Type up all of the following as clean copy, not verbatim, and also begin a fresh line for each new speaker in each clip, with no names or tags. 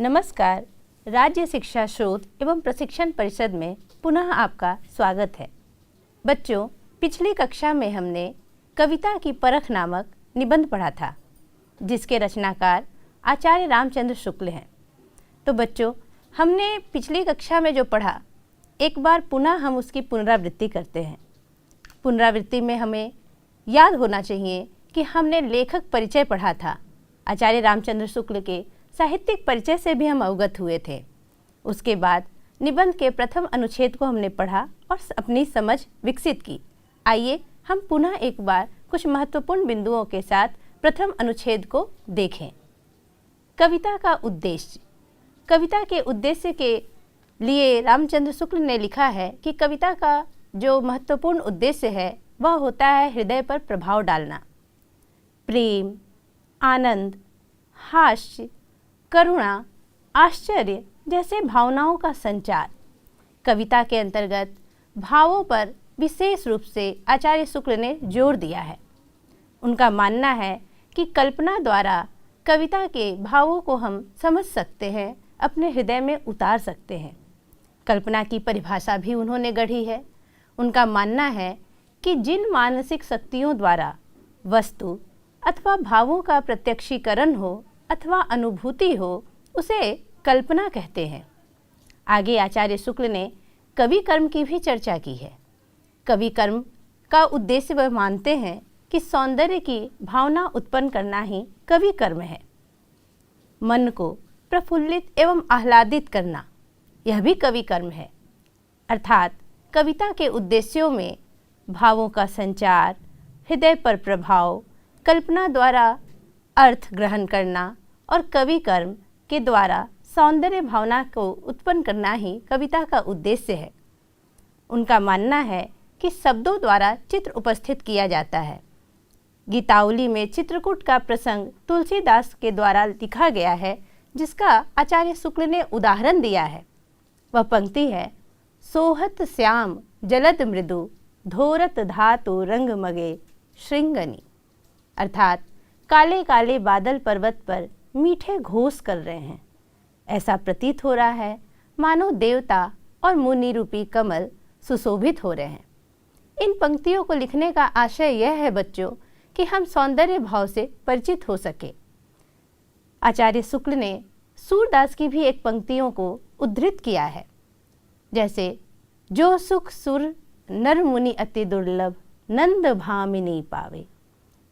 नमस्कार। राज्य शिक्षा शोध एवं प्रशिक्षण परिषद में पुनः आपका स्वागत है। बच्चों, पिछली कक्षा में हमने कविता की परख नामक निबंध पढ़ा था, जिसके रचनाकार आचार्य रामचंद्र शुक्ल हैं। तो बच्चों, हमने पिछली कक्षा में जो पढ़ा, एक बार पुनः हम उसकी पुनरावृत्ति करते हैं। पुनरावृत्ति में हमें याद होना चाहिए कि हमने लेखक परिचय पढ़ा था। आचार्य रामचंद्र शुक्ल के साहित्यिक परिचय से भी हम अवगत हुए थे। उसके बाद निबंध के प्रथम अनुच्छेद को हमने पढ़ा और अपनी समझ विकसित की। आइए हम पुनः एक बार कुछ महत्वपूर्ण बिंदुओं के साथ प्रथम अनुच्छेद को देखें। कविता का उद्देश्य। कविता के उद्देश्य के लिए रामचंद्र शुक्ल ने लिखा है कि कविता का जो महत्वपूर्ण उद्देश्य है वह होता है हृदय पर प्रभाव डालना। प्रेम, आनंद, हास्य, करुणा, आश्चर्य जैसे भावनाओं का संचार। कविता के अंतर्गत भावों पर विशेष रूप से आचार्य शुक्ल ने जोर दिया है। उनका मानना है कि कल्पना द्वारा कविता के भावों को हम समझ सकते हैं, अपने हृदय में उतार सकते हैं। कल्पना की परिभाषा भी उन्होंने गढ़ी है। उनका मानना है कि जिन मानसिक शक्तियों द्वारा वस्तु अथवा भावों का प्रत्यक्षीकरण हो अथवा अनुभूति हो, उसे कल्पना कहते हैं। आगे आचार्य शुक्ल ने कवि कर्म की भी चर्चा की है। कवि कर्म का उद्देश्य वह मानते हैं कि सौंदर्य की भावना उत्पन्न करना ही कवि कर्म है। मन को प्रफुल्लित एवं आह्लादित करना, यह भी कवि कर्म है। अर्थात कविता के उद्देश्यों में भावों का संचार, हृदय पर प्रभाव, कल्पना द्वारा अर्थ ग्रहण करना और कवि कर्म के द्वारा सौंदर्य भावना को उत्पन्न करना ही कविता का उद्देश्य है। उनका मानना है कि शब्दों द्वारा चित्र उपस्थित किया जाता है। गीतावली में चित्रकूट का प्रसंग तुलसीदास के द्वारा लिखा गया है, जिसका आचार्य शुक्ल ने उदाहरण दिया है। वह पंक्ति है, सोहत श्याम जलद मृदु धोरत धातु रंग मगे श्रृंगनी। अर्थात काले काले बादल पर्वत पर मीठे घोष कर रहे हैं। ऐसा प्रतीत हो रहा है मानो देवता और मुनि रूपी कमल सुशोभित हो रहे हैं। इन पंक्तियों को लिखने का आशय यह है बच्चों कि हम सौंदर्य भाव से परिचित हो सके। आचार्य शुक्ल ने सूरदास की भी एक पंक्तियों को उद्धृत किया है, जैसे जो सुख सुर नर मुनि अति दुर्लभ नंद भामिनी पावे।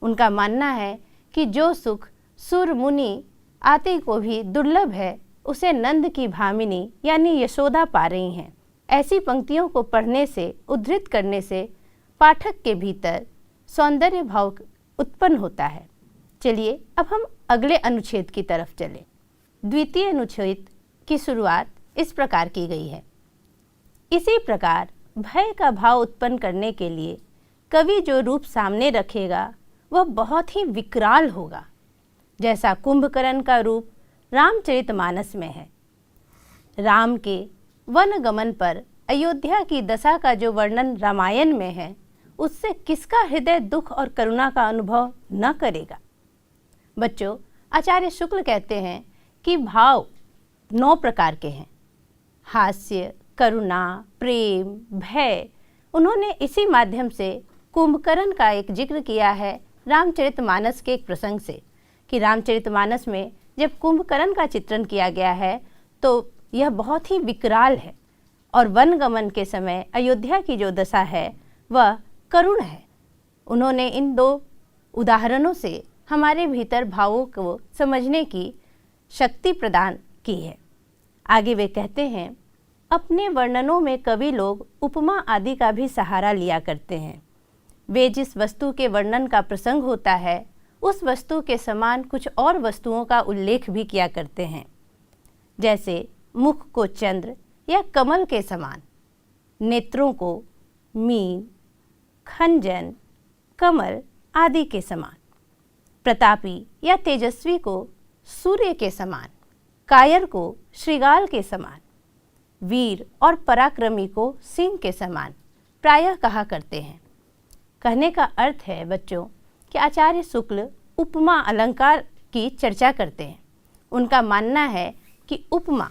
उनका मानना है कि जो सुख सुर मुनि आते को भी दुर्लभ है, उसे नंद की भामिनी यानी यशोदा पा रही हैं। ऐसी पंक्तियों को पढ़ने से, उद्धृत करने से पाठक के भीतर सौंदर्य भाव उत्पन्न होता है। चलिए अब हम अगले अनुच्छेद की तरफ चलें। द्वितीय अनुच्छेद की शुरुआत इस प्रकार की गई है। इसी प्रकार भय का भाव उत्पन्न करने के लिए कवि जो रूप सामने रखेगा वह बहुत ही विकराल होगा, जैसा कुंभकर्ण का रूप रामचरितमानस में है। राम के वन गमन पर अयोध्या की दशा का जो वर्णन रामायण में है, उससे किसका हृदय दुख और करुणा का अनुभव न करेगा। बच्चों, आचार्य शुक्ल कहते हैं कि भाव 9 प्रकार के हैं। हास्य, करुणा, प्रेम, भय। उन्होंने इसी माध्यम से कुंभकर्ण का एक जिक्र किया है रामचरितमानस के एक प्रसंग से, कि रामचरितमानस में जब कुंभकर्ण का चित्रण किया गया है तो यह बहुत ही विकराल है और वनगमन के समय अयोध्या की जो दशा है वह करुण है। उन्होंने इन 2 उदाहरणों से हमारे भीतर भावों को समझने की शक्ति प्रदान की है। आगे वे कहते हैं, अपने वर्णनों में कवि लोग उपमा आदि का भी सहारा लिया करते हैं। वे जिस वस्तु के वर्णन का प्रसंग होता है, उस वस्तु के समान कुछ और वस्तुओं का उल्लेख भी किया करते हैं, जैसे मुख को चंद्र या कमल के समान, नेत्रों को मीन, खंजन, कमल आदि के समान, प्रतापी या तेजस्वी को सूर्य के समान, कायर को श्रृगाल के समान, वीर और पराक्रमी को सिंह के समान प्रायः कहा करते हैं। कहने का अर्थ है बच्चों कि आचार्य शुक्ल उपमा अलंकार की चर्चा करते हैं। उनका मानना है कि उपमा,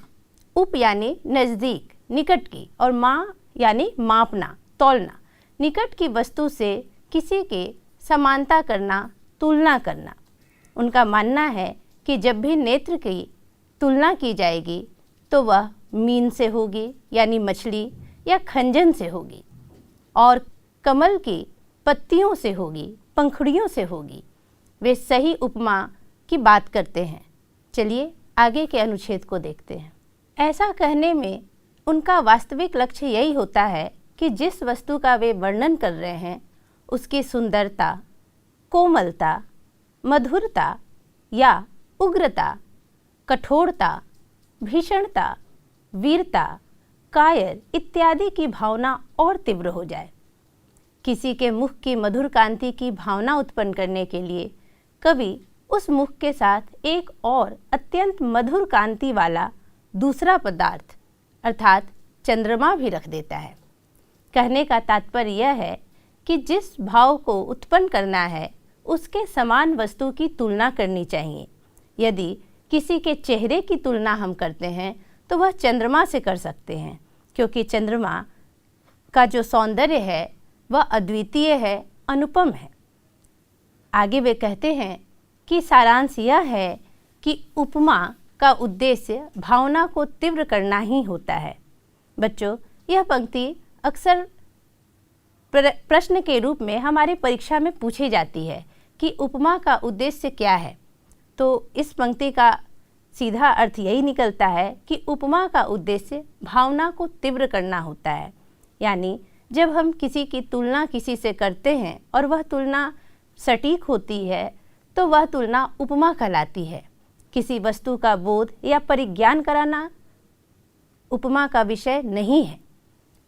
उप यानी नज़दीक, निकट की, और मा यानी मापना, तौलना, निकट की वस्तु से किसी के समानता करना, तुलना करना। उनका मानना है कि जब भी नेत्र की तुलना की जाएगी तो वह मीन से होगी यानी मछली, या खंजन से होगी, और कमल की पत्तियों से होगी, पंखुड़ियों से होगी। वे सही उपमा की बात करते हैं। चलिए आगे के अनुच्छेद को देखते हैं। ऐसा कहने में उनका वास्तविक लक्ष्य यही होता है कि जिस वस्तु का वे वर्णन कर रहे हैं उसकी सुंदरता, कोमलता, मधुरता या उग्रता, कठोरता, भीषणता, वीरता, कायर इत्यादि की भावना और तीव्र हो जाए। किसी के मुख की मधुर कांति की भावना उत्पन्न करने के लिए कवि उस मुख के साथ एक और अत्यंत मधुर कांति वाला दूसरा पदार्थ अर्थात चंद्रमा भी रख देता है। कहने का तात्पर्य यह है कि जिस भाव को उत्पन्न करना है उसके समान वस्तु की तुलना करनी चाहिए। यदि किसी के चेहरे की तुलना हम करते हैं तो वह चंद्रमा से कर सकते हैं, क्योंकि चंद्रमा का जो सौंदर्य है वह अद्वितीय है, अनुपम है। आगे वे कहते हैं कि सारांश यह है कि उपमा का उद्देश्य भावना को तीव्र करना ही होता है। बच्चों, यह पंक्ति अक्सर प्रश्न के रूप में हमारी परीक्षा में पूछी जाती है कि उपमा का उद्देश्य क्या है। तो इस पंक्ति का सीधा अर्थ यही निकलता है कि उपमा का उद्देश्य भावना को तीव्र करना होता है। यानी जब हम किसी की तुलना किसी से करते हैं और वह तुलना सटीक होती है तो वह तुलना उपमा कहलाती है। किसी वस्तु का बोध या परिज्ञान कराना उपमा का विषय नहीं है।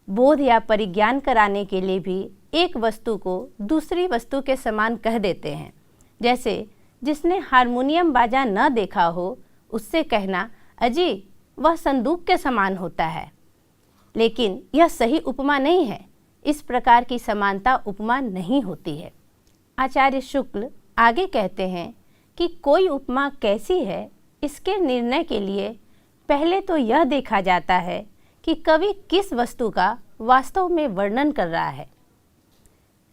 बोध या परिज्ञान कराने के लिए भी एक वस्तु को दूसरी वस्तु के समान कह देते हैं। जैसे जिसने हारमोनियम बाजा न देखा हो उससे कहना, अजी वह संदूक के समान होता है, लेकिन यह सही उपमा नहीं है। इस प्रकार की समानता उपमा नहीं होती है। आचार्य शुक्ल आगे कहते हैं कि कोई उपमा कैसी है, इसके निर्णय के लिए पहले तो यह देखा जाता है कि कवि किस वस्तु का वास्तव में वर्णन कर रहा है।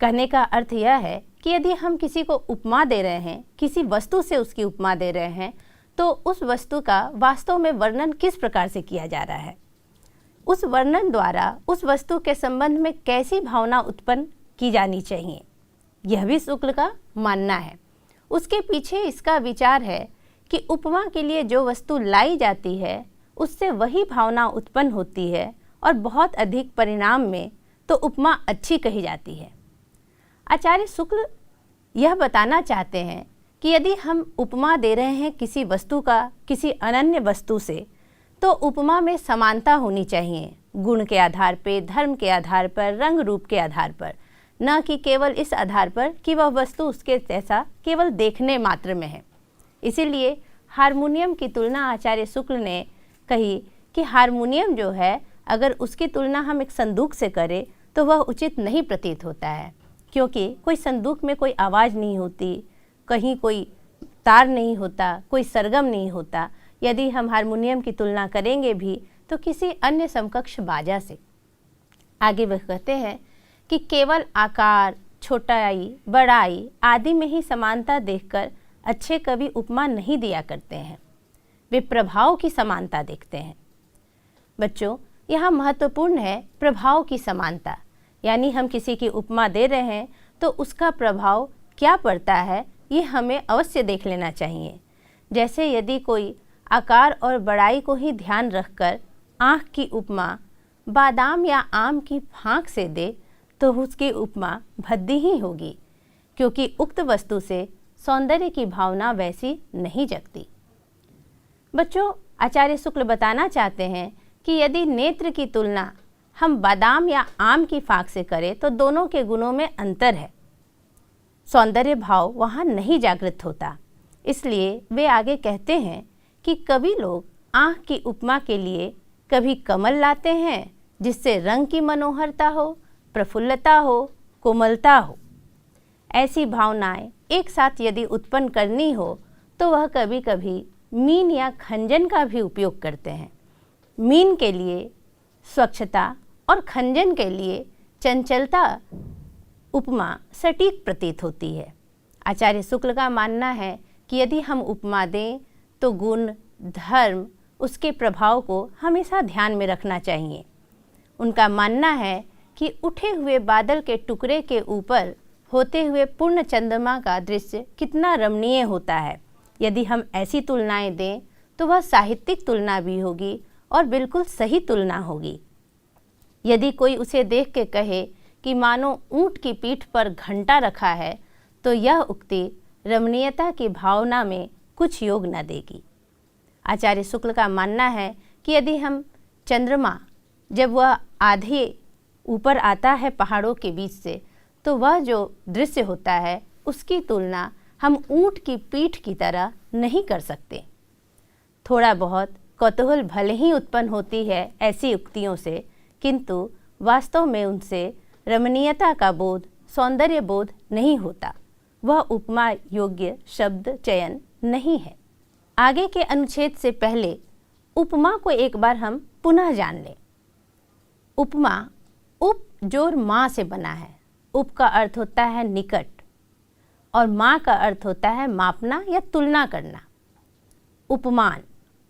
कहने का अर्थ यह है कि यदि हम किसी को उपमा दे रहे हैं, किसी वस्तु से उसकी उपमा दे रहे हैं, तो उस वस्तु का वास्तव में वर्णन किस प्रकार से किया जा रहा है, उस वर्णन द्वारा उस वस्तु के संबंध में कैसी भावना उत्पन्न की जानी चाहिए, यह भी शुक्ल का मानना है। उसके पीछे इसका विचार है कि उपमा के लिए जो वस्तु लाई जाती है उससे वही भावना उत्पन्न होती है और बहुत अधिक परिणाम में तो उपमा अच्छी कही जाती है। आचार्य शुक्ल यह बताना चाहते हैं कि यदि हम उपमा दे रहे हैं किसी वस्तु का किसी अनन्य वस्तु से, तो उपमा में समानता होनी चाहिए, गुण के आधार पर, धर्म के आधार पर, रंग रूप के आधार पर, न कि केवल इस आधार पर कि वह वस्तु उसके जैसा केवल देखने मात्र में है। इसीलिए हारमोनियम की तुलना आचार्य शुक्ल ने कही कि हारमोनियम जो है, अगर उसकी तुलना हम एक संदूक से करें तो वह उचित नहीं प्रतीत होता है, क्योंकि कोई संदूक में कोई आवाज़ नहीं होती, कहीं कोई तार नहीं होता, कोई सरगम नहीं होता। यदि हम हारमोनियम की तुलना करेंगे भी तो किसी अन्य समकक्ष बाजा से। आगे वह कहते हैं कि केवल आकार, छोटाई, बड़ाई आदि में ही समानता देखकर अच्छे कवि उपमा नहीं दिया करते हैं, वे प्रभाव की समानता देखते हैं। बच्चों, यहाँ महत्वपूर्ण है प्रभाव की समानता, यानी हम किसी की उपमा दे रहे हैं तो उसका प्रभाव क्या पड़ता है ये हमें अवश्य देख लेना चाहिए। जैसे यदि कोई आकार और बड़ाई को ही ध्यान रखकर आँख की उपमा बादाम या आम की फाँक से दे तो उसकी उपमा भद्दी ही होगी, क्योंकि उक्त वस्तु से सौंदर्य की भावना वैसी नहीं जगती। बच्चों, आचार्य शुक्ल बताना चाहते हैं कि यदि नेत्र की तुलना हम बादाम या आम की फाँक से करें तो दोनों के गुणों में अंतर है, सौंदर्य भाव वहाँ नहीं जागृत होता। इसलिए वे आगे कहते हैं कि कवि लोग आँख की उपमा के लिए कभी कमल लाते हैं जिससे रंग की मनोहरता हो, प्रफुल्लता हो, कोमलता हो। ऐसी भावनाएं एक साथ यदि उत्पन्न करनी हो तो वह कभी कभी मीन या खंजन का भी उपयोग करते हैं। मीन के लिए स्वच्छता और खंजन के लिए चंचलता उपमा सटीक प्रतीत होती है। आचार्य शुक्ल का मानना है कि यदि हम उपमा दें तो गुण, धर्म, उसके प्रभाव को हमेशा ध्यान में रखना चाहिए। उनका मानना है कि उठे हुए बादल के टुकड़े के ऊपर होते हुए पूर्ण चंद्रमा का दृश्य कितना रमणीय होता है। यदि हम ऐसी तुलनाएं दें तो वह साहित्यिक तुलना भी होगी और बिल्कुल सही तुलना होगी। यदि कोई उसे देख के कहे कि मानो ऊंट की पीठ पर घंटा रखा है तो यह उक्ति रमणीयता की भावना में कुछ योग न देगी। आचार्य शुक्ल का मानना है कि यदि हम चंद्रमा जब वह आधे ऊपर आता है पहाड़ों के बीच से तो वह जो दृश्य होता है उसकी तुलना हम ऊंट की पीठ की तरह नहीं कर सकते। थोड़ा बहुत कौतूहल भले ही उत्पन्न होती है ऐसी उक्तियों से, किंतु वास्तव में उनसे रमणीयता का बोध, सौंदर्य बोध नहीं होता। वह उपमा योग्य शब्द चयन नहीं है। आगे के अनुच्छेद से पहले उपमा को एक बार हम पुनः जान लें। उपमा उप जोर माँ से बना है। उप का अर्थ होता है निकट और माँ का अर्थ होता है मापना या तुलना करना। उपमान,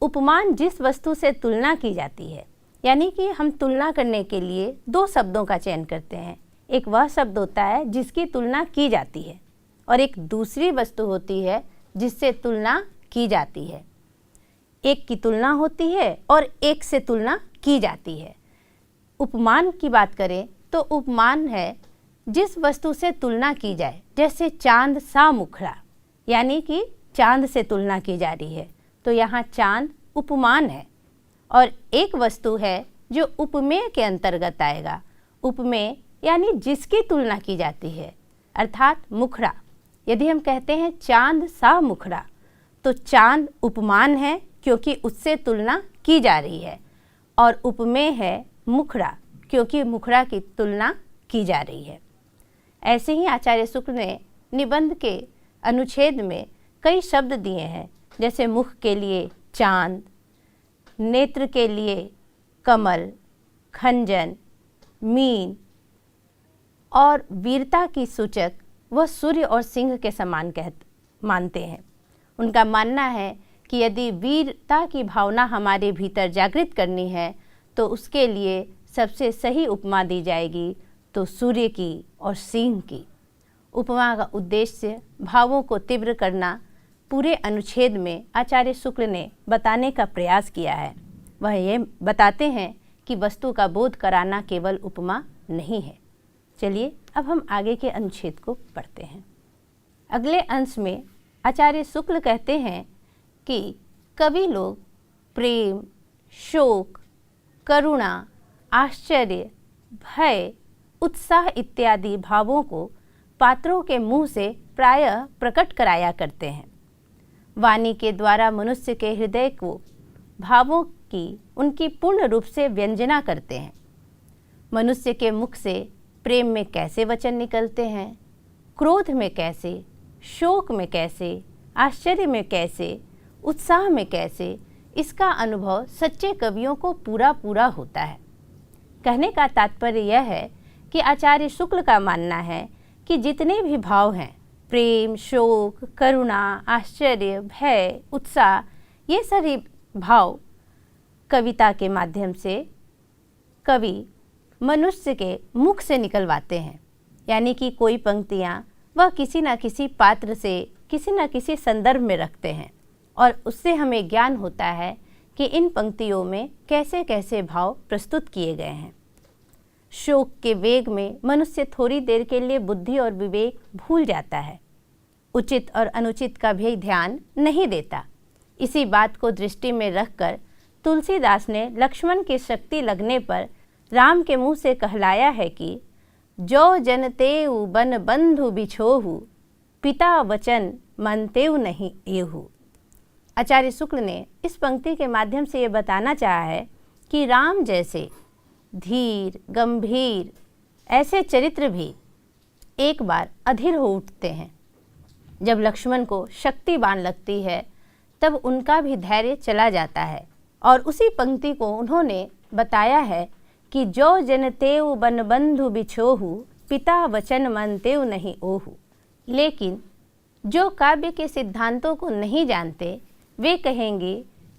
उपमान जिस वस्तु से तुलना की जाती है, यानी कि हम तुलना करने के लिए दो शब्दों का चयन करते हैं। एक वह शब्द होता है जिसकी तुलना की जाती है और एक दूसरी वस्तु होती है जिससे तुलना की जाती है। एक की तुलना होती है और एक से तुलना की जाती है। उपमान की बात करें तो उपमान है जिस वस्तु से तुलना की जाए, जैसे चांद सा मुखड़ा, यानी कि चांद से तुलना की जा रही है, तो यहाँ चांद उपमान है। और एक वस्तु है जो उपमेय के अंतर्गत आएगा। उपमेय यानी जिसकी तुलना की जाती है, अर्थात मुखड़ा। यदि हम कहते हैं चांद सा मुखड़ा तो चांद उपमान है क्योंकि उससे तुलना की जा रही है, और उपमेय है मुखड़ा क्योंकि मुखड़ा की तुलना की जा रही है। ऐसे ही आचार्य शुक्ल ने निबंध के अनुच्छेद में कई शब्द दिए हैं, जैसे मुख के लिए चांद, नेत्र के लिए कमल, खंजन, मीन, और वीरता की सूचक वह सूर्य और सिंह के समान मानते हैं। उनका मानना है कि यदि वीरता की भावना हमारे भीतर जागृत करनी है तो उसके लिए सबसे सही उपमा दी जाएगी तो सूर्य की और सिंह की। उपमा का उद्देश्य भावों को तीव्र करना पूरे अनुच्छेद में आचार्य शुक्ल ने बताने का प्रयास किया है। वह ये बताते हैं कि वस्तु का बोध कराना केवल उपमा नहीं है। चलिए अब हम आगे के अनुच्छेद को पढ़ते हैं। अगले अंश में आचार्य शुक्ल कहते हैं कि कवि लोग प्रेम, शोक, करुणा, आश्चर्य, भय, उत्साह इत्यादि भावों को पात्रों के मुंह से प्रायः प्रकट कराया करते हैं। वाणी के द्वारा मनुष्य के हृदय को भावों की उनकी पूर्ण रूप से व्यंजना करते हैं। मनुष्य के मुख से प्रेम में कैसे वचन निकलते हैं, क्रोध में कैसे, शोक में कैसे, आश्चर्य में कैसे, उत्साह में कैसे, इसका अनुभव सच्चे कवियों को पूरा पूरा होता है। कहने का तात्पर्य यह है कि आचार्य शुक्ल का मानना है कि जितने भी भाव हैं, प्रेम, शोक, करुणा, आश्चर्य, भय, उत्साह, ये सभी भाव कविता के माध्यम से कवि मनुष्य के मुख से निकलवाते हैं। यानी कि कोई पंक्तियाँ वह किसी न किसी पात्र से किसी न किसी संदर्भ में रखते हैं और उससे हमें ज्ञान होता है कि इन पंक्तियों में कैसे कैसे भाव प्रस्तुत किए गए हैं। शोक के वेग में मनुष्य थोड़ी देर के लिए बुद्धि और विवेक भूल जाता है, उचित और अनुचित का भी ध्यान नहीं देता। इसी बात को दृष्टि में रखकर तुलसीदास ने लक्ष्मण की शक्ति लगने पर राम के मुंह से कहलाया है कि जो जनतेउ बन बंधु बिछोहु, पिता वचन मनतेउ नहीं एहु। आचार्य शुक्ल ने इस पंक्ति के माध्यम से ये बताना चाहा है कि राम जैसे धीर, गंभीर ऐसे चरित्र भी एक बार अधीर हो उठते हैं। जब लक्ष्मण को शक्ति बाण लगती है तब उनका भी धैर्य चला जाता है। और उसी पंक्ति को उन्होंने बताया है कि जो जन तेउ बन बंधु बिछोहु, पिता वचन मन तेउ नहीं ओहु। लेकिन जो काव्य के सिद्धांतों को नहीं जानते वे कहेंगे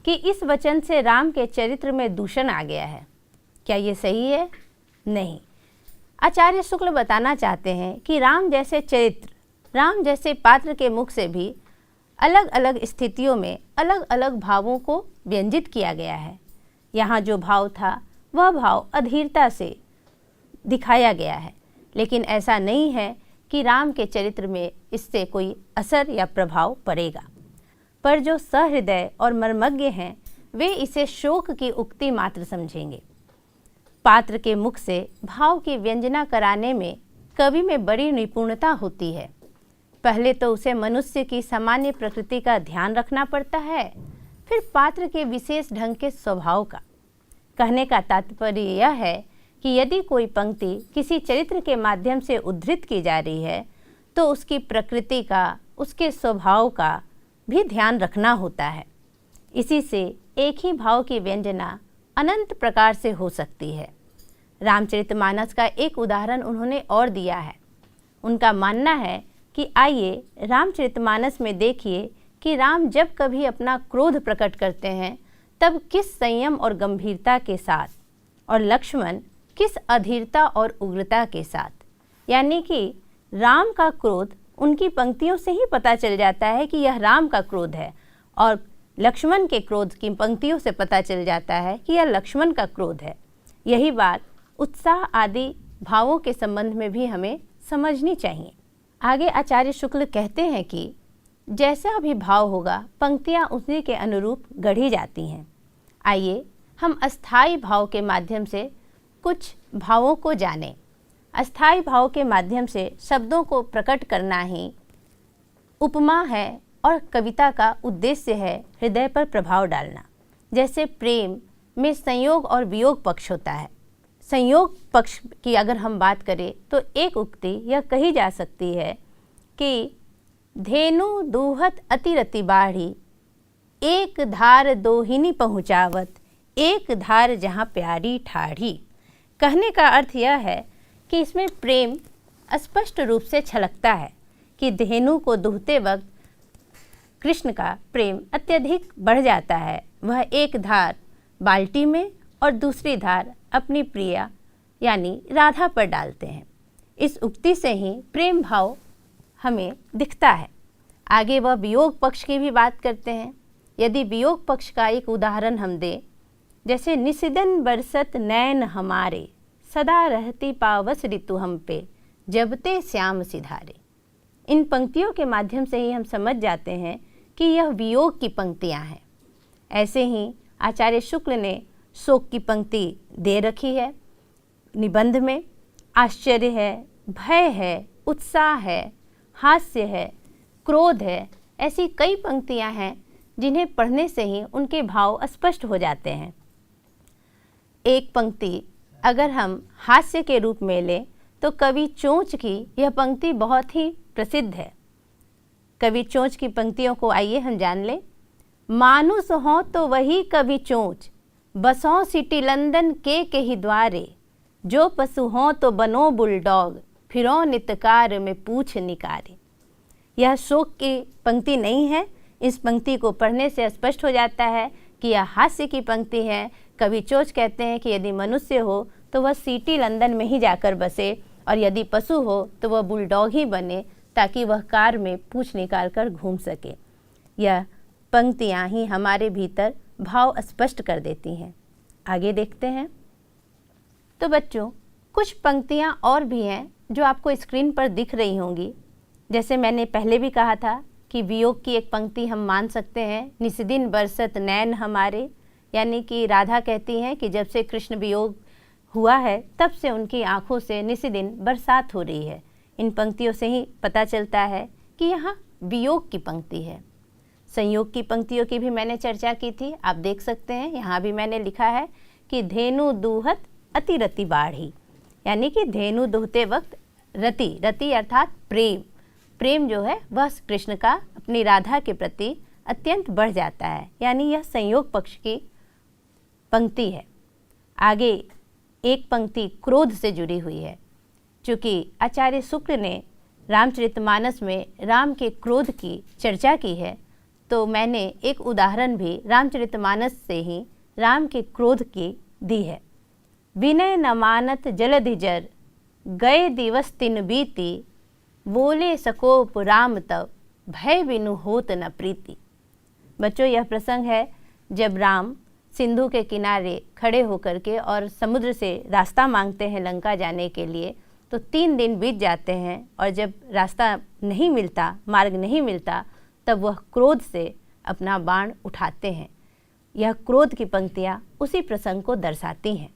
कि इस वचन से राम के चरित्र में दूषण आ गया है। क्या ये सही है? नहीं। आचार्य शुक्ल बताना चाहते हैं कि राम जैसे चरित्र, राम जैसे पात्र के मुख से भी अलग अलग स्थितियों में अलग अलग भावों को व्यंजित किया गया है। यहाँ जो भाव था वह भाव अधीरता से दिखाया गया है, लेकिन ऐसा नहीं है कि राम के चरित्र में इससे कोई असर या प्रभाव पड़ेगा। पर जो सहृदय और मर्मज्ञ हैं वे इसे शोक की उक्ति मात्र समझेंगे। पात्र के मुख से भाव की व्यंजना कराने में कवि में बड़ी निपुणता होती है। पहले तो उसे मनुष्य की सामान्य प्रकृति का ध्यान रखना पड़ता है, फिर पात्र के विशेष ढंग के स्वभाव का। कहने का तात्पर्य यह है कि यदि कोई पंक्ति किसी चरित्र के माध्यम से उद्धृत की जा रही है तो उसकी प्रकृति का, उसके स्वभाव का भी ध्यान रखना होता है। इसी से एक ही भाव की व्यंजना अनंत प्रकार से हो सकती है। रामचरितमानस का एक उदाहरण उन्होंने और दिया है। उनका मानना है कि आइए रामचरितमानस में देखिए कि राम जब कभी अपना क्रोध प्रकट करते हैं तब किस संयम और गंभीरता के साथ, और लक्ष्मण किस अधीरता और उग्रता के साथ। यानी कि राम का क्रोध उनकी पंक्तियों से ही पता चल जाता है कि यह राम का क्रोध है, और लक्ष्मण के क्रोध की पंक्तियों से पता चल जाता है कि यह लक्ष्मण का क्रोध है। यही बात उत्साह आदि भावों के संबंध में भी हमें समझनी चाहिए। आगे आचार्य शुक्ल कहते हैं कि जैसा भी भाव होगा पंक्तियाँ उसी के अनुरूप गढ़ी जाती हैं। आइए हम अस्थाई भाव के माध्यम से कुछ भावों को जानें। अस्थाई भाव के माध्यम से शब्दों को प्रकट करना ही उपमा है और कविता का उद्देश्य है हृदय पर प्रभाव डालना। जैसे प्रेम में संयोग और वियोग पक्ष होता है। संयोग पक्ष की अगर हम बात करें तो एक उक्ति यह कही जा सकती है कि धेनु दूहत अतिरति बाढ़ी, एक धार दोहिनी पहुँचावत, एक धार जहाँ प्यारी ठाढ़ी। कहने का अर्थ यह है कि इसमें प्रेम स्पष्ट रूप से छलकता है कि धेनु को दूहते वक्त कृष्ण का प्रेम अत्यधिक बढ़ जाता है। वह एक धार बाल्टी में और दूसरी धार अपनी प्रिया यानी राधा पर डालते हैं। इस उक्ति से ही प्रेम भाव हमें दिखता है। आगे वह वियोग पक्ष की भी बात करते हैं। यदि वियोग पक्ष का एक उदाहरण हम दें, जैसे निशिदिन बरसत नैन हमारे, सदा रहती पावस ऋतु हम पे, जबते श्याम सिधारे। इन पंक्तियों के माध्यम से ही हम समझ जाते हैं कि यह वियोग की पंक्तियां हैं। ऐसे ही आचार्य शुक्ल ने शोक की पंक्ति दे रखी है निबंध में। आश्चर्य है, भय है, उत्साह है, हास्य है, क्रोध है, ऐसी कई पंक्तियां हैं जिन्हें पढ़ने से ही उनके भाव स्पष्ट हो जाते हैं। एक पंक्ति अगर हम हास्य के रूप में लें तो कवि चोंच की यह पंक्ति बहुत ही प्रसिद्ध है। कवि चोंच की पंक्तियों को आइए हम जान लें। मानुस हों तो वही कवि चोंच, बसों सिटी लंदन के ही द्वारे, जो पशु हों तो बनो बुलडॉग, फिरों नितकार में पूछ निकारे। यह शोक की पंक्ति नहीं है। इस पंक्ति को पढ़ने से स्पष्ट हो जाता है कि यह हास्य की पंक्ति है। कवि चोंच कहते हैं कि यदि मनुष्य हो तो वह सिटी लंदन में ही जाकर बसे, और यदि पशु हो तो वह बुलडॉग ही बने, ताकि वह कार में पूंछ निकाल कर घूम सके। यह पंक्तियाँ ही हमारे भीतर भाव स्पष्ट कर देती हैं। आगे देखते हैं। तो बच्चों, कुछ पंक्तियाँ और भी हैं जो आपको स्क्रीन पर दिख रही होंगी। जैसे मैंने पहले भी कहा था कि वियोग की एक पंक्ति हम मान सकते हैं, निशिदिन बरसत नैन हमारे, यानी कि राधा कहती हैं कि जब से कृष्ण वियोग हुआ है तब से उनकी आंखों से निशिदिन बरसात हो रही है। इन पंक्तियों से ही पता चलता है कि यहाँ वियोग की पंक्ति है। संयोग की पंक्तियों की भी मैंने चर्चा की थी, आप देख सकते हैं। यहाँ भी मैंने लिखा है कि धेनु दूहत अतिरति बाढ़ी, यानी कि धेनु दूहते वक्त रति अर्थात प्रेम जो है वह कृष्ण का अपनी राधा के प्रति अत्यंत बढ़ जाता है, यानी यह संयोग पक्ष की पंक्ति है। आगे एक पंक्ति क्रोध से जुड़ी हुई है। चूँकि आचार्य शुक्ल ने रामचरितमानस में राम के क्रोध की चर्चा की है, तो मैंने एक उदाहरण भी रामचरितमानस से ही राम के क्रोध की दी है। विनय न मानत जलधि जर, गए दिवस तिन बीती, बोले सकोप राम तब, भय बिनु होत न प्रीति। बच्चों, यह प्रसंग है जब राम सिंधु के किनारे खड़े होकर के और समुद्र से रास्ता मांगते हैं लंका जाने के लिए। तो 3 दिन बीत जाते हैं और जब रास्ता नहीं मिलता, मार्ग नहीं मिलता, तब वह क्रोध से अपना बाण उठाते हैं। यह क्रोध की पंक्तियाँ उसी प्रसंग को दर्शाती हैं।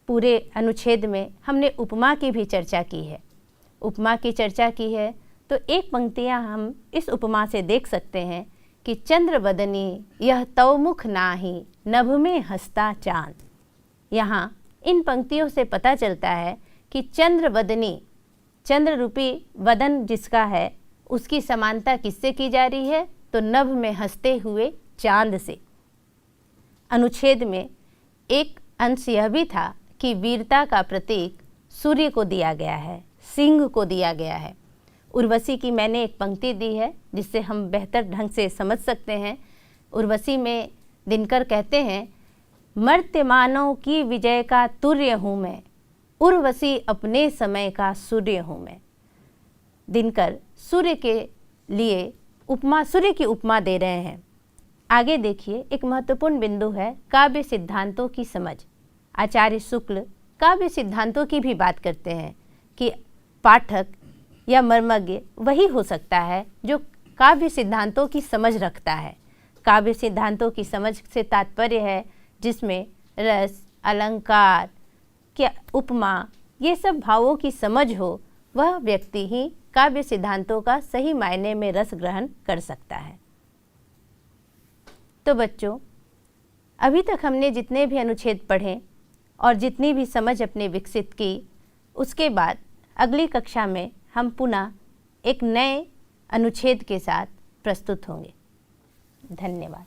पूरे अनुच्छेद में हमने उपमा की भी चर्चा की है। उपमा की चर्चा की है तो एक पंक्तियाँ हम इस उपमा से देख सकते हैं कि चंद्र बदनी यह तव मुख नाही, नभ में हंसता चांद। यहाँ इन पंक्तियों से पता चलता है कि चंद्र बदनी, चंद्र रूपी वदन जिसका है, उसकी समानता किससे की जा रही है? तो नभ में हंसते हुए चांद से। अनुच्छेद में एक अंश यह भी था कि वीरता का प्रतीक सूर्य को दिया गया है, सिंह को दिया गया है। उर्वशी की मैंने एक पंक्ति दी है जिससे हम बेहतर ढंग से समझ सकते हैं। उर्वशी में दिनकर कहते हैं, मर्त्य मानव की विजय का तुर्य हूँ मैं, उर्वशी अपने समय का सूर्य हूँ मैं। दिनकर सूर्य के लिए उपमा, सूर्य की उपमा दे रहे हैं। आगे देखिए, एक महत्वपूर्ण बिंदु है काव्य सिद्धांतों की समझ। आचार्य शुक्ल काव्य सिद्धांतों की भी बात करते हैं कि पाठक या मर्मज्ञ वही हो सकता है जो काव्य सिद्धांतों की समझ रखता है। काव्य सिद्धांतों की समझ से तात्पर्य है जिसमें रस, अलंकार, क्या उपमा, ये सब भावों की समझ हो, वह व्यक्ति ही काव्य सिद्धांतों का सही मायने में रस ग्रहण कर सकता है। तो बच्चों, अभी तक हमने जितने भी अनुच्छेद पढ़े और जितनी भी समझ अपने विकसित की, उसके बाद अगली कक्षा में हम पुनः एक नए अनुच्छेद के साथ प्रस्तुत होंगे। धन्यवाद।